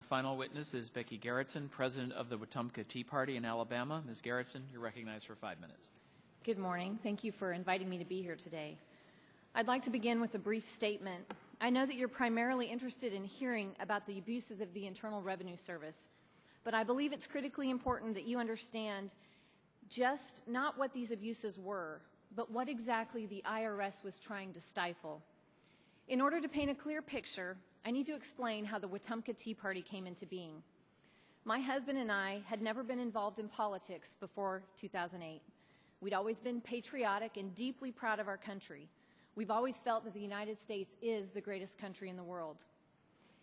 Final witness is Becky Gerritson, president of the Wetumpka Tea Party in Alabama. Ms. Gerritson, you're recognized for 5 minutes. Good morning. Thank you for inviting me to be here today. I'd like to begin with a brief statement. I know that you're primarily interested in hearing about the abuses of the Internal Revenue Service, but I believe it's critically important that you understand just not what these abuses were, but what exactly the IRS was trying to stifle. In order to paint a clear picture, I need to explain how the Wetumpka Tea Party came into being. My husband and I had never been involved in politics before 2008. We'd always been patriotic and deeply proud of our country. We've always felt that the United States is the greatest country in the world.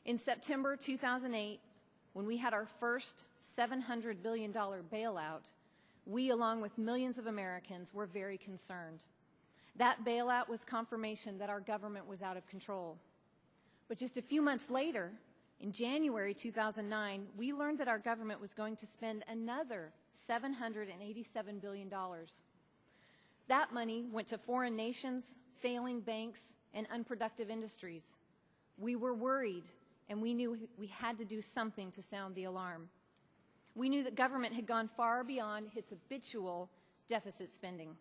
In September 2008, when we had our first $700 billion bailout, we, along with millions of Americans, were very concerned. That bailout was confirmation that our government was out of control. But just a few months later, in January 2009, we learned that our government was going to spend another $787 billion. That money went to foreign nations, failing banks, and unproductive industries. We were worried, and we knew we had to do something to sound the alarm. We knew that government had gone far beyond its habitual deficit spending.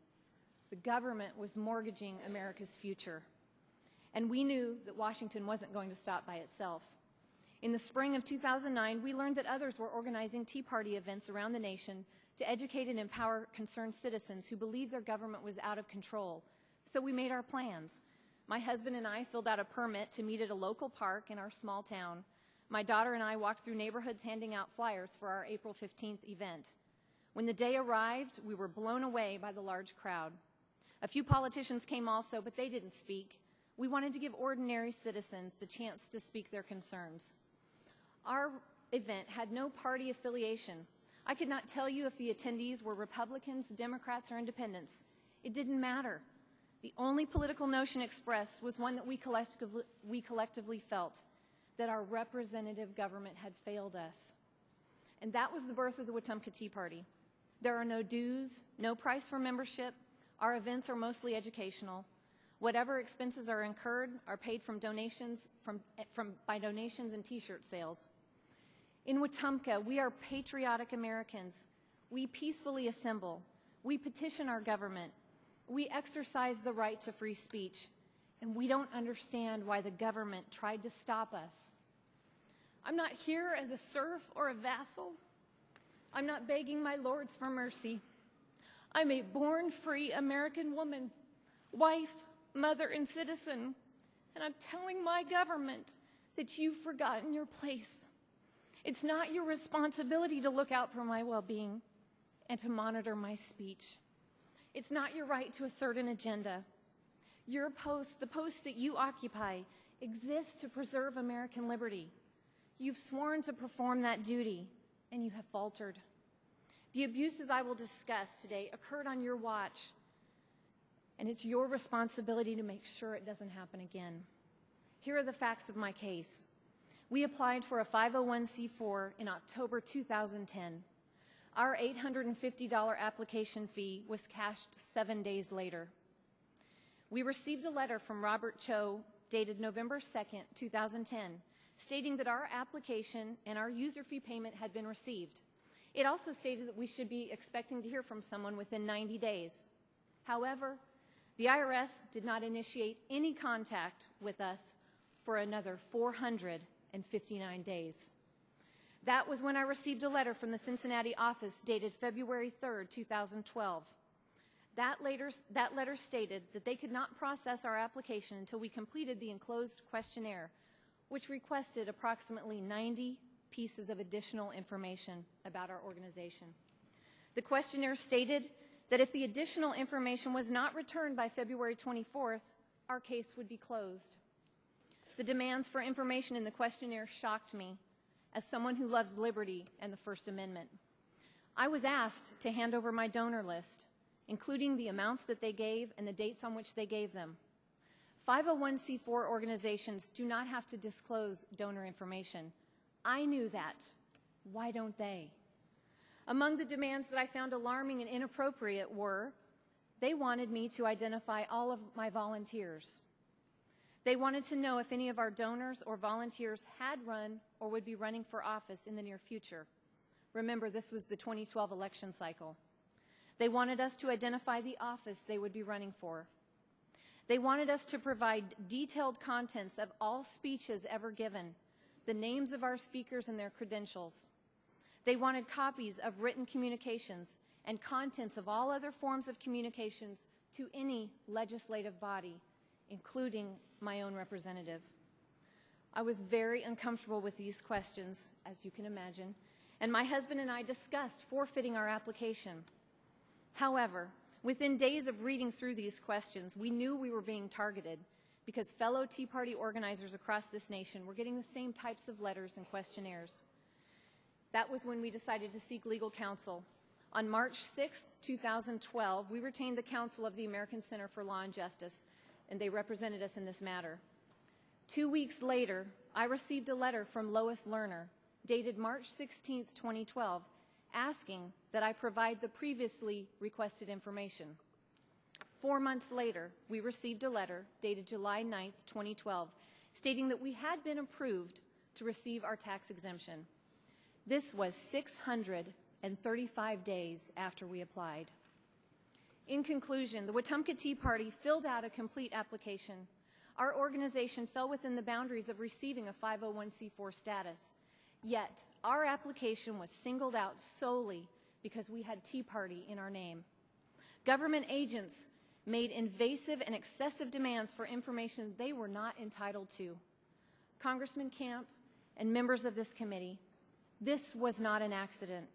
The government was mortgaging America's future. And we knew that Washington wasn't going to stop by itself. In the spring of 2009, we learned that others were organizing Tea Party events around the nation to educate and empower concerned citizens who believed their government was out of control. So we made our plans. My husband and I filled out a permit to meet at a local park in our small town. My daughter and I walked through neighborhoods handing out flyers for our April 15th event. When the day arrived, we were blown away by the large crowd. A few politicians came also, but they didn't speak. We wanted to give ordinary citizens the chance to speak their concerns. Our event had no party affiliation. I could not tell you if the attendees were Republicans, Democrats, or Independents. It didn't matter. The only political notion expressed was one that we collectively felt, that our representative government had failed us. And that was the birth of the Wetumpka Tea Party. There are no dues, no price for membership. Our events are mostly educational. Whatever expenses are incurred are paid from donations, by donations and T-shirt sales. In Wetumpka, we are patriotic Americans. We peacefully assemble. We petition our government. We exercise the right to free speech. And we don't understand why the government tried to stop us. I'm not here as a serf or a vassal. I'm not begging my lords for mercy. I'm a born-free American woman, wife, mother, and citizen, and I'm telling my government that you've forgotten your place. It's not your responsibility to look out for my well-being and to monitor my speech. It's not your right to assert an agenda. Your post, the post that you occupy, exists to preserve American liberty. You've sworn to perform that duty, and you have faltered. The abuses I will discuss today occurred on your watch, and it's your responsibility to make sure it doesn't happen again. Here are the facts of my case. We applied for a 501c4 in October 2010. Our $850 application fee was cashed 7 days later. We received a letter from Robert Cho dated November 2nd, 2010, stating that our application and our user fee payment had been received. It also stated that we should be expecting to hear from someone within 90 days. However, the IRS did not initiate any contact with us for another 459 days. That was when I received a letter from the Cincinnati office dated February 3rd, 2012. That letter stated that they could not process our application until we completed the enclosed questionnaire, which requested approximately 90 pieces of additional information about our organization. The questionnaire stated that if the additional information was not returned by February 24th, our case would be closed. The demands for information in the questionnaire shocked me as someone who loves liberty and the First Amendment. I was asked to hand over my donor list, including the amounts that they gave and the dates on which they gave them. 501c4 organizations do not have to disclose donor information. I knew that. Why don't they? Among the demands that I found alarming and inappropriate were, they wanted me to identify all of my volunteers. They wanted to know if any of our donors or volunteers had run or would be running for office in the near future. Remember, this was the 2012 election cycle. They wanted us to identify the office they would be running for. They wanted us to provide detailed contents of all speeches ever given, the names of our speakers and their credentials. They wanted copies of written communications and contents of all other forms of communications to any legislative body, including my own representative. I was very uncomfortable with these questions, as you can imagine, and my husband and I discussed forfeiting our application. However, within days of reading through these questions, we knew we were being targeted because fellow Tea Party organizers across this nation were getting the same types of letters and questionnaires. That was when we decided to seek legal counsel. On March 6, 2012, we retained the counsel of the American Center for Law and Justice, and they represented us in this matter. 2 weeks later, I received a letter from Lois Lerner, dated March 16, 2012, asking that I provide the previously requested information. 4 months later, we received a letter dated July 9, 2012, stating that we had been approved to receive our tax exemption. This was 635 days after we applied. In conclusion, the Wetumpka Tea Party filled out a complete application. Our organization fell within the boundaries of receiving a 501c4 status. Yet, our application was singled out solely because we had Tea Party in our name. Government agents made invasive and excessive demands for information they were not entitled to. Congressman Camp and members of this committee, this was not an accident.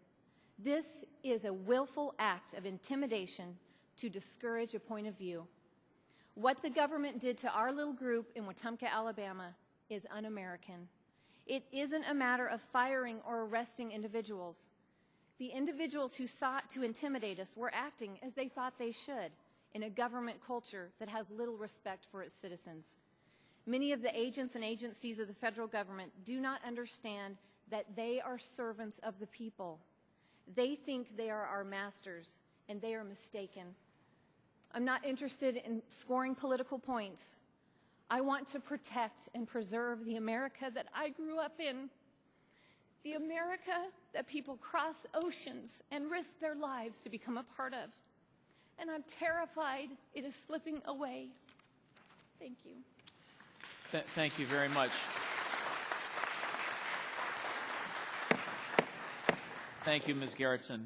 This is a willful act of intimidation to discourage a point of view. What the government did to our little group in Wetumpka, Alabama, is un-American. It isn't a matter of firing or arresting individuals. The individuals who sought to intimidate us were acting as they thought they should in a government culture that has little respect for its citizens. Many of the agents and agencies of the federal government do not understand that they are servants of the people. They think they are our masters, and they are mistaken. I'm not interested in scoring political points. I want to protect and preserve the America that I grew up in, the America that people cross oceans and risk their lives to become a part of. And I'm terrified it is slipping away. Thank you. Thank you very much. Thank you, Ms. Gerritson.